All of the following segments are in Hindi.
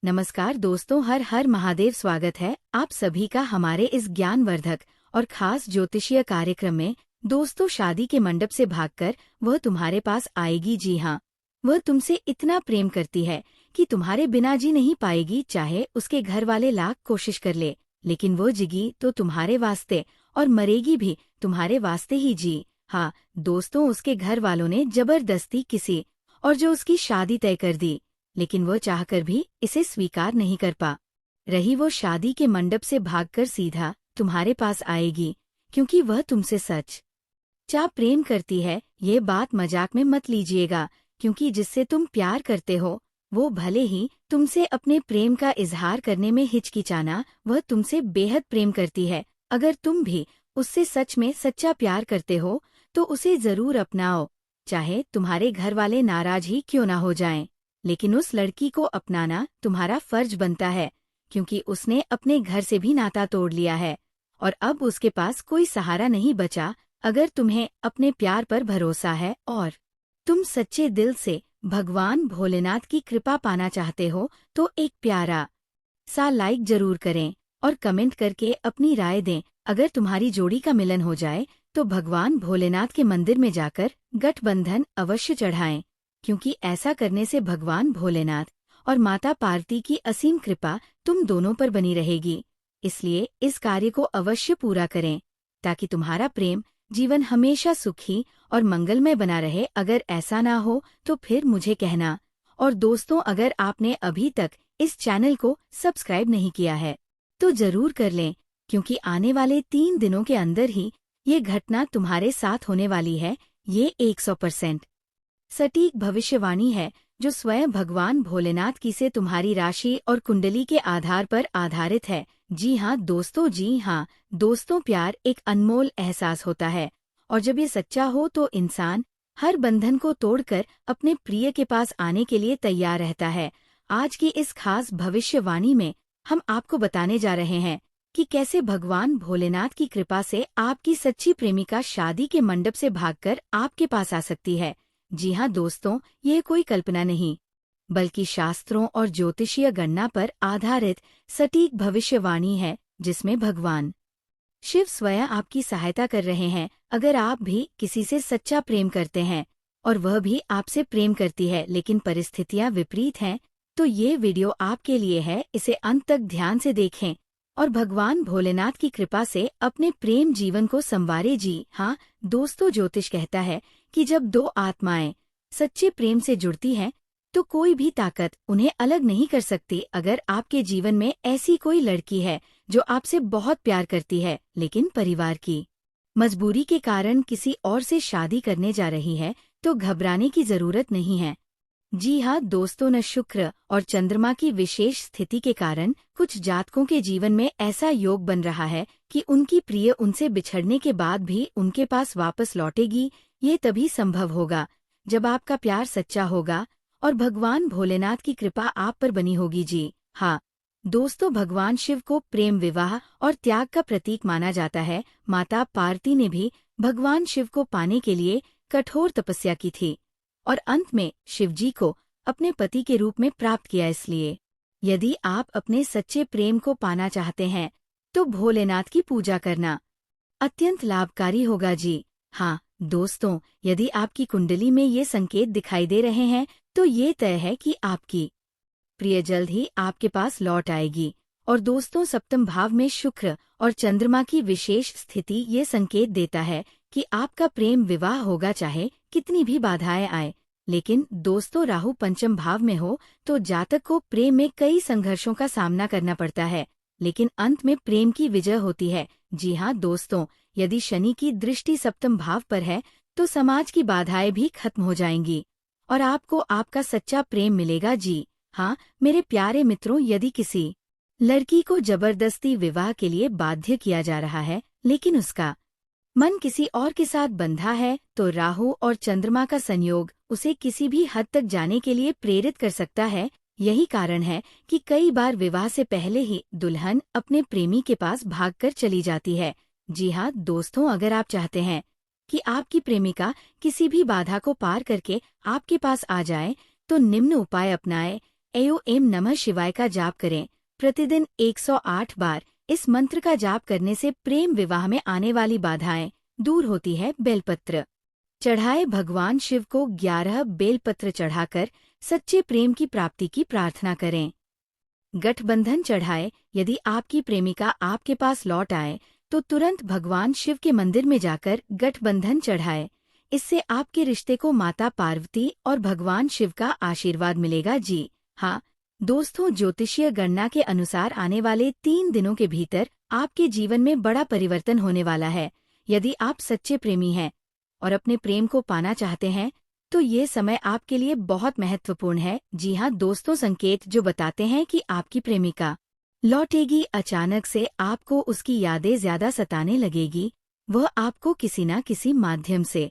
नमस्कार दोस्तों, हर हर महादेव। स्वागत है आप सभी का हमारे इस ज्ञानवर्धक और खास ज्योतिषीय कार्यक्रम में। दोस्तों, शादी के मंडप से भागकर वह तुम्हारे पास आएगी। जी हाँ, वह तुमसे इतना प्रेम करती है कि तुम्हारे बिना जी नहीं पाएगी, चाहे उसके घर वाले लाख कोशिश कर ले। लेकिन वो जिगी तो तुम्हारे वास्ते और मरेगी भी तुम्हारे वास्ते ही। जी हाँ दोस्तों, उसके घर वालों ने जबरदस्ती किसी और जो उसकी शादी तय कर दी, लेकिन वो चाहकर भी इसे स्वीकार नहीं कर पा रही। वो शादी के मंडप से भागकर सीधा तुम्हारे पास आएगी, क्योंकि वह तुमसे सच चा प्रेम करती है। ये बात मजाक में मत लीजिएगा, क्योंकि जिससे तुम प्यार करते हो वो भले ही तुमसे अपने प्रेम का इजहार करने में हिचकिचाना, वह तुमसे बेहद प्रेम करती है। अगर तुम भी उससे सच में सच्चा प्यार करते हो तो उसे जरूर अपनाओ, चाहे तुम्हारे घर वाले नाराज ही क्यों ना हो जाएं। लेकिन उस लड़की को अपनाना तुम्हारा फर्ज बनता है, क्योंकि उसने अपने घर से भी नाता तोड़ लिया है और अब उसके पास कोई सहारा नहीं बचा। अगर तुम्हें अपने प्यार पर भरोसा है और तुम सच्चे दिल से भगवान भोलेनाथ की कृपा पाना चाहते हो, तो एक प्यारा सा लाइक जरूर करें और कमेंट करके अपनी राय दें। अगर तुम्हारी जोड़ी का मिलन हो जाए तो भगवान भोलेनाथ के मंदिर में जाकर गठबंधन अवश्य चढ़ाएं, क्योंकि ऐसा करने से भगवान भोलेनाथ और माता पार्वती की असीम कृपा तुम दोनों पर बनी रहेगी। इसलिए इस कार्य को अवश्य पूरा करें, ताकि तुम्हारा प्रेम जीवन हमेशा सुखी और मंगलमय बना रहे। अगर ऐसा ना हो तो फिर मुझे कहना। और दोस्तों, अगर आपने अभी तक इस चैनल को सब्सक्राइब नहीं किया है तो जरूर कर लें, क्योंकि आने वाले 3 दिनों के अंदर ही ये घटना तुम्हारे साथ होने वाली है। ये 100% सटीक भविष्यवाणी है, जो स्वयं भगवान भोलेनाथ की से तुम्हारी राशि और कुंडली के आधार पर आधारित है। जी हाँ दोस्तों, प्यार एक अनमोल एहसास होता है, और जब ये सच्चा हो तो इंसान हर बंधन को तोड़कर अपने प्रिय के पास आने के लिए तैयार रहता है। आज की इस खास भविष्यवाणी में हम आपको बताने जा रहे हैं कि कैसे भगवान भोलेनाथ की कृपा से आपकी सच्ची प्रेमिका शादी के मंडप से भागकर आपके पास आ सकती है। जी हाँ दोस्तों, ये कोई कल्पना नहीं, बल्कि शास्त्रों और ज्योतिषीय गणना पर आधारित सटीक भविष्यवाणी है, जिसमें भगवान शिव स्वयं आपकी सहायता कर रहे हैं। अगर आप भी किसी से सच्चा प्रेम करते हैं और वह भी आपसे प्रेम करती है, लेकिन परिस्थितियां विपरीत हैं, तो ये वीडियो आपके लिए है। इसे अंत तक ध्यान से देखें और भगवान भोलेनाथ की कृपा से अपने प्रेम जीवन को संवारे। जी हाँ दोस्तों, ज्योतिष कहता है कि जब दो आत्माएं सच्चे प्रेम से जुड़ती हैं तो कोई भी ताकत उन्हें अलग नहीं कर सकती। अगर आपके जीवन में ऐसी कोई लड़की है जो आपसे बहुत प्यार करती है, लेकिन परिवार की मजबूरी के कारण किसी और से शादी करने जा रही है, तो घबराने की जरूरत नहीं है। जी हाँ दोस्तों, न शुक्र और चंद्रमा की विशेष स्थिति के कारण कुछ जातकों के जीवन में ऐसा योग बन रहा है कि उनकी प्रिय उनसे बिछड़ने के बाद भी उनके पास वापस लौटेगी। ये तभी संभव होगा जब आपका प्यार सच्चा होगा और भगवान भोलेनाथ की कृपा आप पर बनी होगी। जी हाँ दोस्तों, भगवान शिव को प्रेम, विवाह और त्याग का प्रतीक माना जाता है। माता पार्वती ने भी भगवान शिव को पाने के लिए कठोर तपस्या की थी और अंत में शिवजी को अपने पति के रूप में प्राप्त किया। इसलिए यदि आप अपने सच्चे प्रेम को पाना चाहते हैं तो भोलेनाथ की पूजा करना अत्यंत लाभकारी होगा। जी हाँ दोस्तों, यदि आपकी कुंडली में ये संकेत दिखाई दे रहे हैं तो ये तय है कि आपकी प्रिय जल्द ही आपके पास लौट आएगी। और दोस्तों, सप्तम भाव में शुक्र और चंद्रमा की विशेष स्थिति ये संकेत देता है कि आपका प्रेम विवाह होगा, चाहे कितनी भी बाधाएं आए। लेकिन दोस्तों, राहु पंचम भाव में हो तो जातक को प्रेम में कई संघर्षों का सामना करना पड़ता है, लेकिन अंत में प्रेम की विजय होती है। जी हाँ दोस्तों, यदि शनि की दृष्टि सप्तम भाव पर है तो समाज की बाधाएं भी खत्म हो जाएंगी और आपको आपका सच्चा प्रेम मिलेगा। जी हाँ मेरे प्यारे मित्रों, यदि किसी लड़की को जबरदस्ती विवाह के लिए बाध्य किया जा रहा है, लेकिन उसका मन किसी और के साथ बंधा है, तो राहु और चंद्रमा का संयोग उसे किसी भी हद तक जाने के लिए प्रेरित कर सकता है। यही कारण है कि कई बार विवाह से पहले ही दुल्हन अपने प्रेमी के पास भागकर चली जाती है। जी हाँ दोस्तों, अगर आप चाहते हैं कि आपकी प्रेमिका किसी भी बाधा को पार करके आपके पास आ जाए, तो निम्न उपाय अपनाएं। एओम नमः शिवाय का जाप करें। प्रतिदिन 108 बार इस मंत्र का जाप करने से प्रेम विवाह में आने वाली बाधाएं दूर होती है। बेलपत्र चढ़ाए। भगवान शिव को 11 बेलपत्र चढ़ाकर सच्चे प्रेम की प्राप्ति की प्रार्थना करें। गठबंधन चढ़ाए। यदि आपकी प्रेमिका आपके पास लौट आए तो तुरंत भगवान शिव के मंदिर में जाकर गठबंधन चढ़ाए। इससे आपके रिश्ते को माता पार्वती और भगवान शिव का आशीर्वाद मिलेगा। जी हाँ दोस्तों, ज्योतिषीय गणना के अनुसार आने वाले 3 दिनों के भीतर आपके जीवन में बड़ा परिवर्तन होने वाला है। यदि आप सच्चे प्रेमी हैं और अपने प्रेम को पाना चाहते हैं तो ये समय आपके लिए बहुत महत्वपूर्ण है। जी हाँ दोस्तों, संकेत जो बताते हैं कि आपकी प्रेमिका लौटेगी। अचानक से आपको उसकी यादें ज्यादा सताने लगेगी। वह आपको किसी न किसी माध्यम से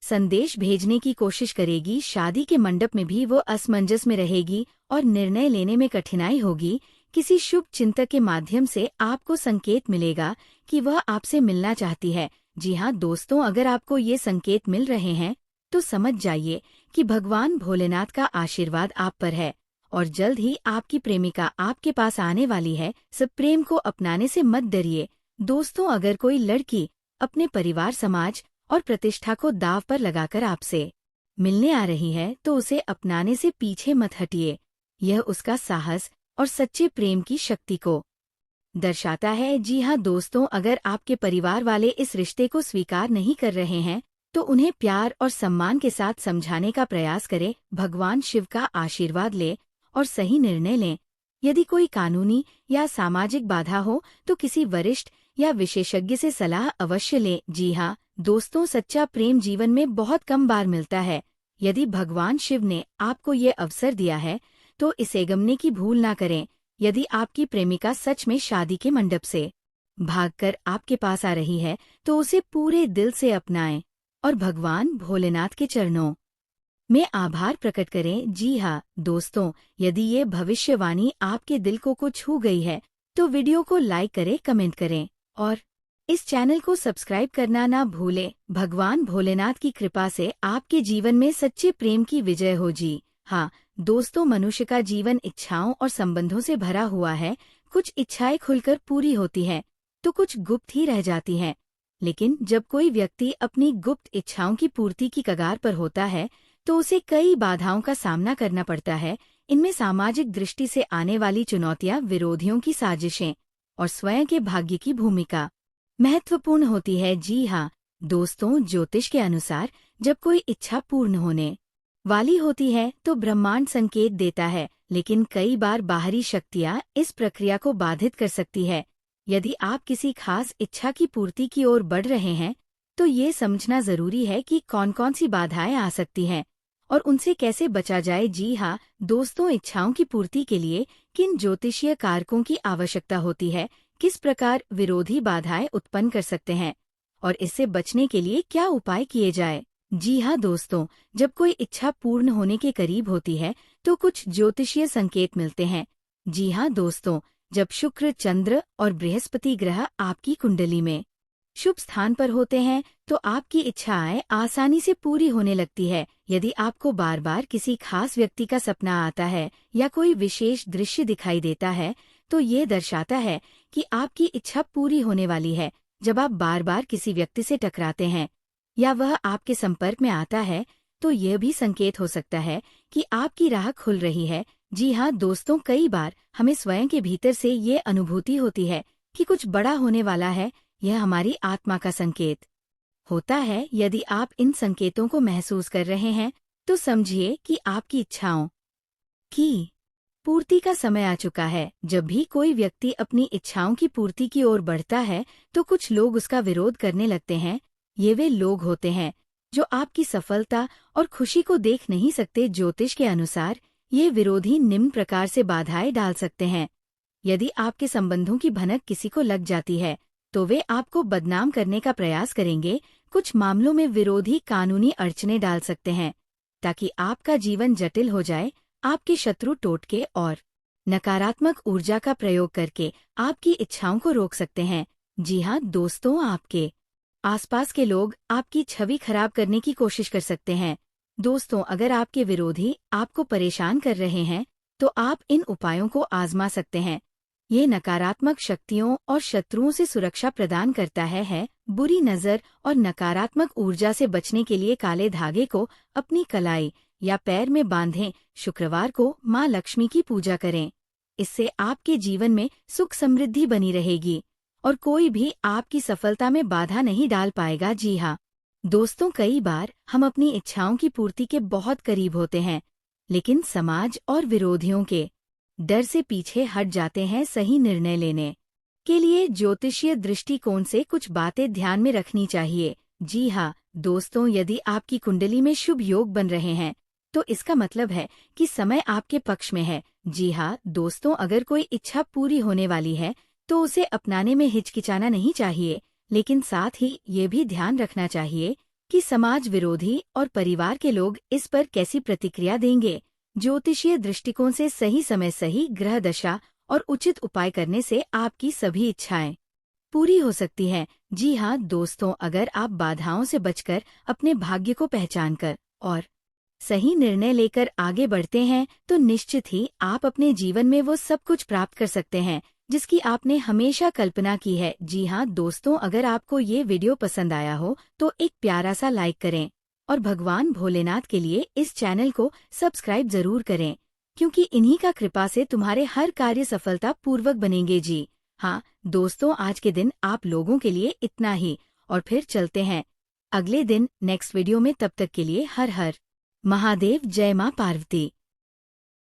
संदेश भेजने की कोशिश करेगी। शादी के मंडप में भी वो असमंजस में रहेगी और निर्णय लेने में कठिनाई होगी। किसी शुभ चिंतक के माध्यम से आपको संकेत मिलेगा कि वह आपसे मिलना चाहती है। जी हाँ दोस्तों, अगर आपको ये संकेत मिल रहे हैं तो समझ जाइए कि भगवान भोलेनाथ का आशीर्वाद आप पर है और जल्द ही आपकी प्रेमिका आपके पास आने वाली है। सब प्रेम को अपनाने से मत डरिए। दोस्तों, अगर कोई लड़की अपने परिवार, समाज और प्रतिष्ठा को दांव पर लगाकर आपसे मिलने आ रही है तो उसे अपनाने से पीछे मत हटिए। यह उसका साहस और सच्चे प्रेम की शक्ति को दर्शाता है। जी हाँ दोस्तों, अगर आपके परिवार वाले इस रिश्ते को स्वीकार नहीं कर रहे हैं तो उन्हें प्यार और सम्मान के साथ समझाने का प्रयास करें। भगवान शिव का आशीर्वाद लें और सही निर्णय लें। यदि कोई कानूनी या सामाजिक बाधा हो तो किसी वरिष्ठ या विशेषज्ञ से सलाह अवश्य लें। जी हाँ दोस्तों, सच्चा प्रेम जीवन में बहुत कम बार मिलता है। यदि भगवान शिव ने आपको ये अवसर दिया है तो इसे गंवाने की भूल ना करें। यदि आपकी प्रेमिका सच में शादी के मंडप से भागकर आपके पास आ रही है तो उसे पूरे दिल से अपनाएं और भगवान भोलेनाथ के चरणों में आभार प्रकट करें। जी हाँ दोस्तों, यदि ये भविष्यवाणी आपके दिल को छू गई है तो वीडियो को लाइक करें, कमेंट करें और इस चैनल को सब्सक्राइब करना ना भूलें। भगवान भोलेनाथ की कृपा से आपके जीवन में सच्चे प्रेम की विजय हो। जी हाँ दोस्तों, मनुष्य का जीवन इच्छाओं और संबंधों से भरा हुआ है। कुछ इच्छाएं खुलकर पूरी होती हैं तो कुछ गुप्त ही रह जाती हैं। लेकिन जब कोई व्यक्ति अपनी गुप्त इच्छाओं की पूर्ति की कगार पर होता है तो उसे कई बाधाओं का सामना करना पड़ता है। इनमें सामाजिक दृष्टि से आने वाली चुनौतियां, विरोधियों की साजिशें और स्वयं के भाग्य की भूमिका महत्वपूर्ण होती है। जी हाँ दोस्तों, ज्योतिष के अनुसार जब कोई इच्छा पूर्ण होने वाली होती है तो ब्रह्मांड संकेत देता है, लेकिन कई बार बाहरी शक्तियां इस प्रक्रिया को बाधित कर सकती है। यदि आप किसी खास इच्छा की पूर्ति की ओर बढ़ रहे हैं तो ये समझना जरूरी है कि कौन कौन सी बाधाएं आ सकती हैं और उनसे कैसे बचा जाए। जी हाँ दोस्तों, इच्छाओं की पूर्ति के लिए किन ज्योतिषीय कारकों की आवश्यकता होती है, किस प्रकार विरोधी बाधाएं उत्पन्न कर सकते हैं और इससे बचने के लिए क्या उपाय किए जाए। जी हाँ दोस्तों, जब कोई इच्छा पूर्ण होने के करीब होती है तो कुछ ज्योतिषीय संकेत मिलते हैं। जी हाँ दोस्तों, जब शुक्र, चंद्र और बृहस्पति ग्रह आपकी कुंडली में शुभ स्थान पर होते हैं तो आपकी इच्छाएं आसानी से पूरी होने लगती है। यदि आपको बार बार किसी खास व्यक्ति का सपना आता है या कोई विशेष दृश्य दिखाई देता है तो ये दर्शाता है कि आपकी इच्छा पूरी होने वाली है। जब आप बार बार किसी व्यक्ति से टकराते हैं या वह आपके संपर्क में आता है तो यह भी संकेत हो सकता है कि आपकी राह खुल रही है। जी हाँ दोस्तों, कई बार हमें स्वयं के भीतर से ये अनुभूति होती है कि कुछ बड़ा होने वाला है। यह हमारी आत्मा का संकेत होता है। यदि आप इन संकेतों को महसूस कर रहे हैं तो समझिए कि आपकी इच्छाओं की पूर्ति का समय आ चुका है। जब भी कोई व्यक्ति अपनी इच्छाओं की पूर्ति की ओर बढ़ता है तो कुछ लोग उसका विरोध करने लगते हैं। ये वे लोग होते हैं जो आपकी सफलता और खुशी को देख नहीं सकते। ज्योतिष के अनुसार ये विरोधी निम्न प्रकार से बाधाएं डाल सकते हैं। यदि आपके संबंधों की भनक किसी को लग जाती है तो वे आपको बदनाम करने का प्रयास करेंगे। कुछ मामलों में विरोधी कानूनी अड़चनें डाल सकते हैं ताकि आपका जीवन जटिल हो जाए। आपके शत्रु टोटके और नकारात्मक ऊर्जा का प्रयोग करके आपकी इच्छाओं को रोक सकते हैं। जी हाँ दोस्तों, आपके आसपास के लोग आपकी छवि खराब करने की कोशिश कर सकते हैं। दोस्तों, अगर आपके विरोधी आपको परेशान कर रहे हैं तो आप इन उपायों को आजमा सकते हैं। ये नकारात्मक शक्तियों और शत्रुओं से सुरक्षा प्रदान करता है। बुरी नज़र और नकारात्मक ऊर्जा से बचने के लिए काले धागे को अपनी कलाई या पैर में बांधें। शुक्रवार को माँ लक्ष्मी की पूजा करें। इससे आपके जीवन में सुख समृद्धि बनी रहेगी और कोई भी आपकी सफलता में बाधा नहीं डाल पाएगा। जी हाँ दोस्तों, कई बार हम अपनी इच्छाओं की पूर्ति के बहुत करीब होते हैं, लेकिन समाज और विरोधियों के डर से पीछे हट जाते हैं। सही निर्णय लेने के लिए ज्योतिषीय दृष्टिकोण से कुछ बातें ध्यान में रखनी चाहिए। जी हाँ दोस्तों, यदि आपकी कुंडली में शुभ योग बन रहे हैं तो इसका मतलब है कि समय आपके पक्ष में है। जी हाँ दोस्तों, अगर कोई इच्छा पूरी होने वाली है तो उसे अपनाने में हिचकिचाना नहीं चाहिए, लेकिन साथ ही ये भी ध्यान रखना चाहिए कि समाज विरोधी और परिवार के लोग इस पर कैसी प्रतिक्रिया देंगे। ज्योतिषीय दृष्टिकोण से सही समय, सही ग्रह दशा और उचित उपाय करने से आपकी सभी इच्छाएं पूरी हो सकती हैं। जी हाँ दोस्तों, अगर आप बाधाओं से बचकर अपने भाग्य को पहचानकर और सही निर्णय लेकर आगे बढ़ते हैं तो निश्चित ही आप अपने जीवन में वो सब कुछ प्राप्त कर सकते हैं जिसकी आपने हमेशा कल्पना की है। जी हाँ दोस्तों, अगर आपको ये वीडियो पसंद आया हो तो एक प्यारा सा लाइक करें और भगवान भोलेनाथ के लिए इस चैनल को सब्सक्राइब जरूर करें, क्योंकि इन्हीं का कृपा से तुम्हारे हर कार्य सफलता पूर्वक बनेंगे। जी हाँ दोस्तों, आज के दिन आप लोगों के लिए इतना ही और फिर चलते हैं अगले दिन नेक्स्ट वीडियो में। तब तक के लिए हर हर महादेव। जय माँ पार्वती।